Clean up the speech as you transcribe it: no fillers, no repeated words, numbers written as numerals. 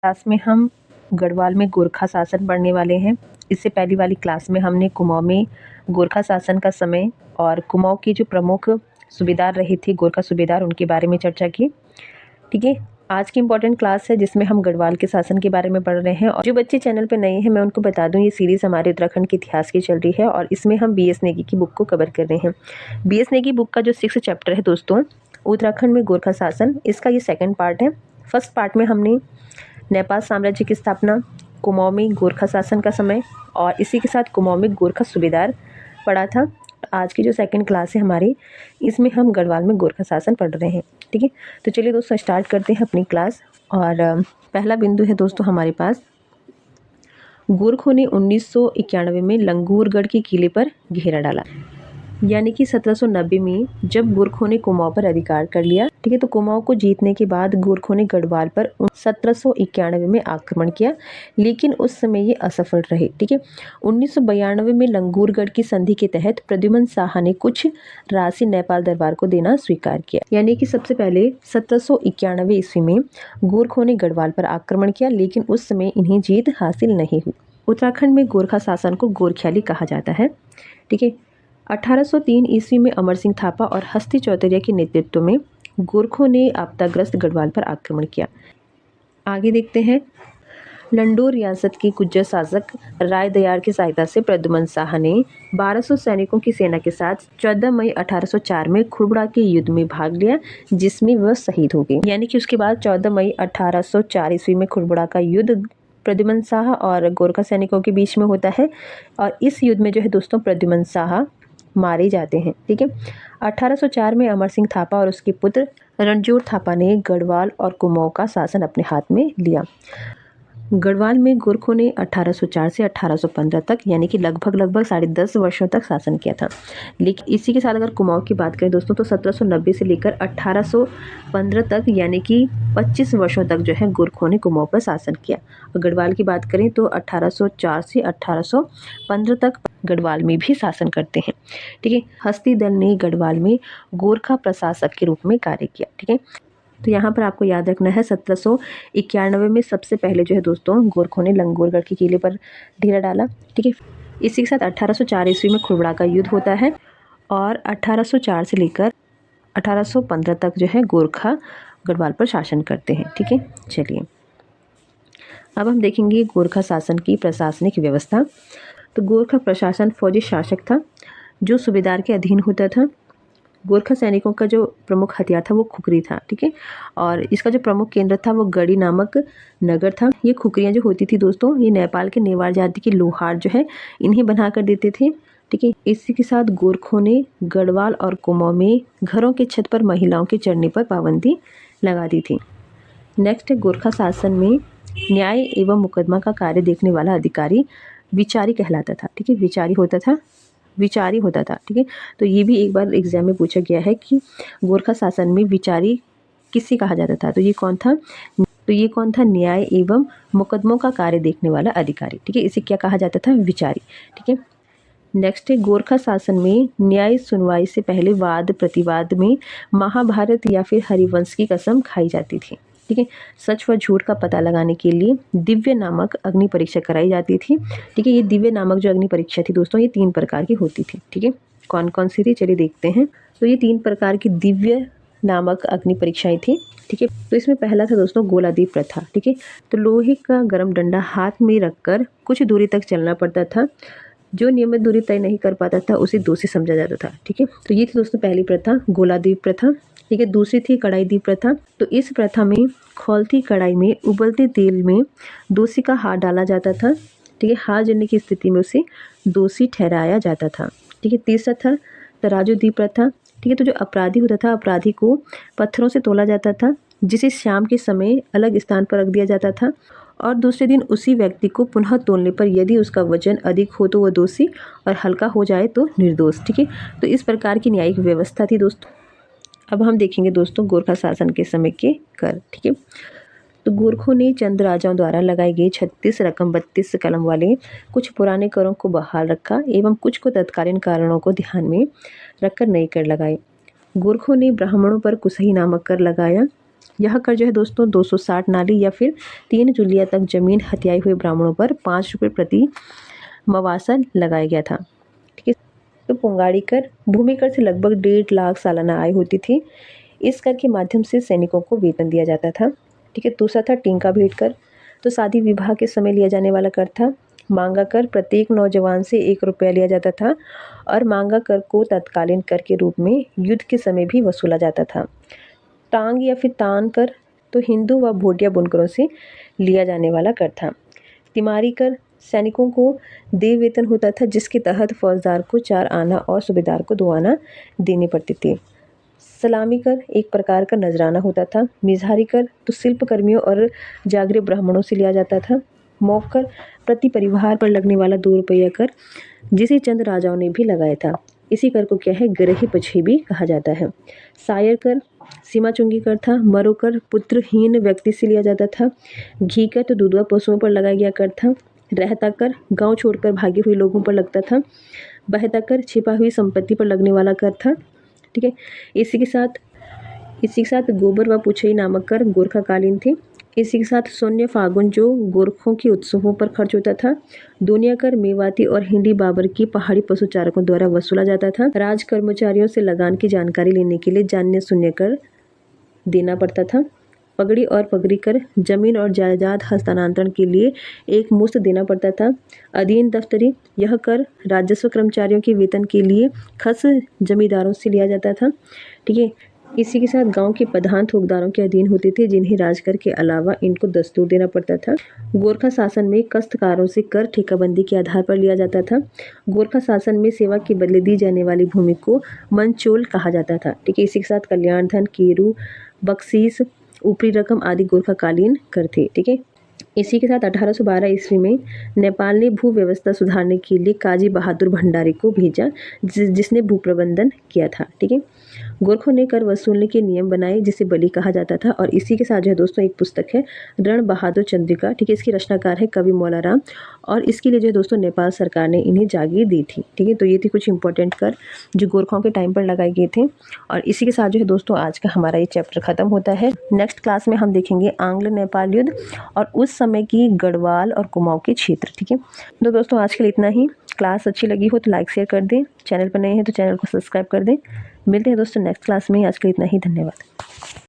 Class में हम गढ़वाल में गोरखा शासन पढ़ने वाले हैं। इससे पहली वाली क्लास में हमने कुमाऊं में गोरखा शासन का समय और कुमाऊं के जो प्रमुख सूबेदार रहे थे, गोरखा सूबेदार, उनके बारे में चर्चा की। ठीक है, आज की इम्पोर्टेंट क्लास है जिसमें हम गढ़वाल के शासन के बारे में पढ़ रहे हैं। और जो बच्चे चैनल पर नए हैं, मैं उनको बता दूं, ये सीरीज़ हमारे उत्तराखंड के इतिहास की चल रही है और इसमें हम बी एस नेगी की बुक को कवर कर रहे हैं। बी एस नेगी बुक का जो 6th चैप्टर है दोस्तों, उत्तराखंड में गोरखा शासन, इसका ये 2nd पार्ट है। फर्स्ट पार्ट में हमने नेपाल साम्राज्य की स्थापना, कुमाऊं में गोरखा शासन का समय और इसी के साथ कुमाऊं में गोरखा सूबेदार पढ़ा था। आज की जो 2nd क्लास है हमारी, इसमें हम गढ़वाल में गोरखा शासन पढ़ रहे हैं। ठीक है, तो चलिए दोस्तों स्टार्ट करते हैं अपनी क्लास। और पहला बिंदु है दोस्तों हमारे पास, गोरखों ने 1991 में लंगूरगढ़ के किले पर घेरा डाला। यानी कि 1790 में जब गोरखों ने कुमाऊं पर अधिकार कर लिया, ठीक है, तो कुमाऊं को जीतने के बाद गोरखों ने गढ़वाल पर 1791 में आक्रमण किया, लेकिन उस समय ये असफल रहे। ठीक है, 1992 में लंगूरगढ़ की संधि के तहत प्रद्युमन शाह ने कुछ राशि नेपाल दरबार को देना स्वीकार किया। यानी कि सबसे पहले 1791 ईस्वी में गोरखों ने गढ़वाल पर आक्रमण किया, लेकिन उस समय इन्हें जीत हासिल नहीं हुई। उत्तराखंड में गोरखा शासन को गोरख्याली कहा जाता है। ठीक है, 1803 ईस्वी में अमर सिंह थापा और हस्ती चौधरी के नेतृत्व में गोरखों ने आपदाग्रस्त गढ़वाल पर आक्रमण किया। आगे देखते हैं, लंडोर रियासत के गुज्जर शासक राय दयार की सहायता से प्रद्युमन शाह ने 1200 सैनिकों की सेना के साथ 14 मई 1804 में खुड़बुड़ा के युद्ध में भाग लिया, जिसमें वह शहीद हो गए। यानी कि उसके बाद 14 मई 1804 ईस्वी में खुड़बुड़ा का युद्ध प्रद्युमन शाह और गोरखा सैनिकों के बीच में होता है और इस युद्ध में जो है दोस्तों प्रद्युमन शाह मारे जाते हैं। ठीक है, 1804 में अमर सिंह थापा और उसके पुत्र रणजोर थापा ने गढ़वाल और कुमाऊं का शासन अपने हाथ में लिया। गढ़वाल में गोरखों ने 1804 से 1815 तक, यानी कि लगभग 10.5 वर्षों तक शासन किया था। लेकिन इसी के साथ अगर कुमाऊं की बात करें दोस्तों, तो 1790 से लेकर 1815 तक, यानी कि 25 वर्षों तक जो है गोरखों ने कुमाऊं पर शासन किया। और गढ़वाल की बात करें तो 1804 से 1815 तक गढ़वाल में भी शासन करते हैं। ठीक है, हस्ती दल ने गढ़वाल में गोरखा प्रशासक के रूप में कार्य किया। ठीक है, तो यहाँ पर आपको याद रखना है 1791 में सबसे पहले जो है दोस्तों गोरखों ने लंगूरगढ़ के किले पर डेरा डाला। ठीक है, इसी के साथ 1804 ईस्वी में खुड़बुड़ा का युद्ध होता है और 1804 से लेकर 1815 तक जो है गोरखा गढ़वाल पर शासन करते हैं। ठीक है, चलिए अब हम देखेंगे गोरखा शासन की प्रशासनिक व्यवस्था। तो गोरखा प्रशासन फौजी शासक था जो सूबेदार के अधीन होता था। गोरखा सैनिकों का जो प्रमुख हथियार था वो खुकरी था। ठीक है, और इसका जो प्रमुख केंद्र था वो गढ़ी नामक नगर था। ये खुकरियाँ जो होती थी दोस्तों, ये नेपाल के नेवार जाति के लोहार जो है इन्हें बना कर देते थे। ठीक है, इसी के साथ गोरखों ने गढ़वाल और कुमाऊं में घरों के छत पर महिलाओं के चढ़ने पर पाबंदी लगा दी थी। नेक्स्ट है, गोरखा शासन में न्याय एवं मुकदमा का कार्य देखने वाला अधिकारी विचारी कहलाता था। ठीक है, विचारी होता था। ठीक है, तो ये भी एक बार एग्जाम में पूछा गया है कि गोरखा शासन में विचारी किसे कहा जाता था, तो ये कौन था? न्याय एवं मुकदमों का कार्य देखने वाला अधिकारी। ठीक है, इसे क्या कहा जाता था? विचारी। ठीक है, नेक्स्ट है, गोरखा शासन में न्याय सुनवाई से पहले वाद प्रतिवाद में महाभारत या फिर हरिवंश की कसम खाई जाती थी। ठीक है, सच व झूठ का पता लगाने के लिए दिव्य नामक अग्नि परीक्षा कराई जाती थी। ठीक है, ये दिव्य नामक जो अग्नि परीक्षा थी दोस्तों, ये 3 प्रकार की होती थी। ठीक है, कौन कौन सी थी चलिए देखते हैं। तो ये 3 प्रकार की दिव्य नामक अग्नि परीक्षाएं थी। ठीक है, तो इसमें पहला था दोस्तों गोलादीप प्रथा। ठीक है, तो लोहे का गर्म डंडा हाथ में रखकर कुछ दूरी तक चलना पड़ता था। जो नियमित दूरी तय नहीं कर पाता था उसे दोषी समझा जाता था। ठीक है, तो ये थी दोस्तों पहली प्रथा, गोलादीप प्रथा। ठीक है, दूसरी थी कढ़ाई दीप प्रथा। तो इस प्रथा में खौलती कढ़ाई में उबलते तेल में दोषी का हाथ डाला जाता था। ठीक है, हाथ जलने की स्थिति में उसे दोषी ठहराया जाता था। ठीक है, तीसरा था तराजू दीप प्रथा। ठीक है, तो जो अपराधी होता था, अपराधी को पत्थरों से तोला जाता था, जिसे शाम के समय अलग स्थान पर रख दिया जाता था और दूसरे दिन उसी व्यक्ति को पुनः तोलने पर यदि उसका वजन अधिक हो तो वह दोषी और हल्का हो जाए तो निर्दोष। ठीक है, तो इस प्रकार की न्यायिक व्यवस्था थी दोस्तों। अब हम देखेंगे दोस्तों गोरखा शासन के समय के कर। ठीक है, तो गोरखों ने चंद राजाओं द्वारा लगाए गए 36 रकम 32 कलम वाले कुछ पुराने करों को बहाल रखा एवं कुछ को तत्कालीन कारणों को ध्यान में रखकर नए कर लगाए। गोरखों ने ब्राह्मणों पर कुसही नामक कर लगाया, यह कर जो है दोस्तों 260 नाली या फिर 3 जुलिया तक जमीन हथियाए हुए ब्राह्मणों पर 5 रुपये प्रति मवासा लगाया गया था। ठीक है। तो पुंगाड़ी कर भूमि कर से लगभग 1.5 लाख सालाना आय होती थी। इस कर के माध्यम से सैनिकों को वेतन दिया जाता था। ठीक है। दूसरा था टिंका भेंट कर, तो शादी विवाह के समय लिया जाने वाला कर था। मांगा कर प्रत्येक नौजवान से 1 रुपया लिया जाता था और मांगा कर को तत्कालीन कर के रूप में युद्ध के समय भी वसूला जाता था। टांग या फिर तान कर तो हिंदू व भोटिया बुनकरों से लिया जाने वाला कर था। तिमारी कर सैनिकों को देय वेतन होता था, जिसके तहत फौजदार को 4 आना और सूबेदार को 2 आना देनी पड़ती थी। सलामी कर एक प्रकार का नजराना होता था। मिजहारी कर तो शिल्प कर्मियों और जागरे ब्राह्मणों से लिया जाता था। मौक कर प्रति परिवार पर लगने वाला 2 रुपया कर, जिसे चंद राजाओं ने भी लगाया था। इसी कर को क्या है, ग्रही पछी भी कहा जाता है। सायर कर सीमा चुंगी कर था। मरो कर पुत्रहीन व्यक्ति से लिया जाता था। घी कर तो दूधवा पशुओं पर लगाया गया कर था। रहता कर गांव छोड़कर भागे हुए लोगों पर लगता था। बहता कर छिपा हुई संपत्ति पर लगने वाला कर था। ठीक है। इसी के साथ गोबर व पुछई नामक कर गोरखाकालीन थे। इसी के साथ शून्य फागुन जो गोरखों के उत्सवों पर खर्च होता था। दुनिया कर मेवाती और हिंदी बाबर की पहाड़ी पशुचारकों द्वारा वसूला जाता था। राज कर्मचारियों से लगान की जानकारी लेने के लिए जानने शून्य कर देना पड़ता था। पगड़ी और पगड़ी कर जमीन और जायदाद हस्तांतरण के लिए एक मुश्त देना पड़ता था। अधीन दफ्तरी यह कर राजस्व कर्मचारियों के वेतन के लिए खस जमींदारों से लिया जाता था। ठीक है। इसी के साथ गांव के प्रधान थोकदारों के अधीन होते थे, जिन्हें राजकर के अलावा इनको दस्तूर देना पड़ता था। गोरखा शासन में काश्तकारों से कर ठेकाबंदी के आधार पर लिया जाता था। गोरखा शासन में सेवा के बदले दी जाने वाली भूमि को मनचोल कहा जाता था। ठीक है। इसी के साथ कल्याण धन, केरू, बख्शीश, ऊपरी रकम आदि गोरखाकालीन कर थे। ठीक है। इसी के साथ 1812 ईस्वी में नेपाल ने भू व्यवस्था सुधारने के लिए काजी बहादुर भंडारी को भेजा, जिसने भू प्रबंधन किया था। ठीक है। गोरखों ने कर वसूलने के नियम बनाए, जिसे बलि कहा जाता था। और इसी के साथ जो है दोस्तों एक पुस्तक है रण बहादुर चंद्रिका। ठीक है। इसकी रचनाकार है कवि मौलाराम, और इसके लिए जो है दोस्तों नेपाल सरकार ने इन्हें जागीर दी थी। ठीक है। तो ये थी कुछ इंपॉर्टेंट कर जो गोरखों के टाइम पर लगाए गए थे। और इसी के साथ जो है दोस्तों आज का हमारा ये चैप्टर खत्म होता है। नेक्स्ट क्लास में हम देखेंगे आंग्ल नेपाल युद्ध और उस समय की गढ़वाल और कुमाऊं के क्षेत्र। ठीक है। तो दोस्तों आज के लिए इतना ही। क्लास अच्छी लगी हो तो लाइक शेयर कर दें, चैनल पर नए हैं तो चैनल को सब्सक्राइब कर दें। मिलते हैं दोस्तों नेक्स्ट क्लास में। आज के लिए इतना ही। धन्यवाद।